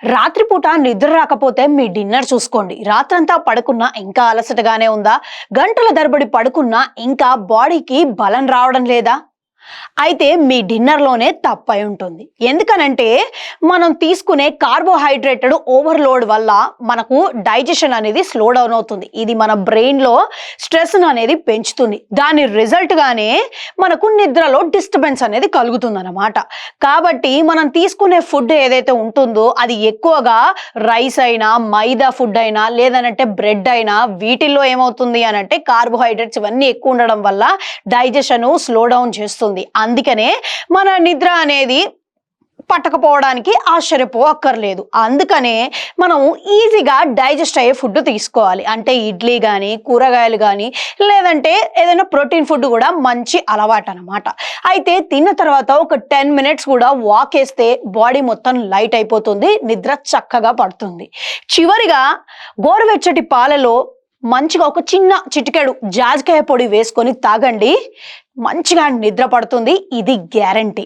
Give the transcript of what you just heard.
రాత్రిపూట నిద్ర రాకపోతే మీ డిన్నర్ చూసుకోండి. రాత్రంతా పడుకున్నా ఇంకా అలసటగానే ఉందా? గంటల తరబడి పడుకున్నా ఇంకా బాడీకి బలం రావడం లేదా? అయితే మీ డిన్నర్లోనే తప్పై ఉంటుంది. ఎందుకనంటే మనం తీసుకునే కార్బోహైడ్రేటెడ్ ఓవర్లోడ్ వల్ల మనకు డైజెషన్ అనేది స్లో డౌన్ అవుతుంది. ఇది మన బ్రెయిన్లో స్ట్రెస్ అనేది పెంచుతుంది. దాని రిజల్ట్గానే మనకు నిద్రలో డిస్టర్బెన్స్ అనేది కలుగుతుందన్నమాట. కాబట్టి మనం తీసుకునే ఫుడ్ ఏదైతే ఉంటుందో అది ఎక్కువగా రైస్ అయినా, మైదా ఫుడ్ అయినా, లేదనంటే బ్రెడ్ అయినా, వీటిల్లో ఏమవుతుంది అనంటే కార్బోహైడ్రేట్స్ ఇవన్నీ ఎక్కువ ఉండడం వల్ల డైజెషన్ స్లో డౌన్ చేస్తుంది. అందుకనే మన నిద్ర అనేది పట్టకపోవడానికి ఆశ్చర్యపోక్కర్లేదు. అందుకనే మనం ఈజీగా డైజెస్ట్ అయ్యే ఫుడ్ తీసుకోవాలి. అంటే ఇడ్లీ కానీ, కూరగాయలు కానీ, లేదంటే ఏదైనా ప్రోటీన్ ఫుడ్ కూడా మంచి అలవాటు అనమాట. అయితే తిన్న తర్వాత ఒక 10 మినిట్స్ కూడా వాక్ వేస్తే బాడీ మొత్తం లైట్ అయిపోతుంది, నిద్ర చక్కగా పడుతుంది. చివరిగా గోరువెచ్చటి పాలలో మంచిగా ఒక చిన్న చిటికెడు జాజికాయ పొడి వేసుకొని తాగండి, మంచిగా నిద్ర పడుతుంది. ఇది గ్యారంటీ.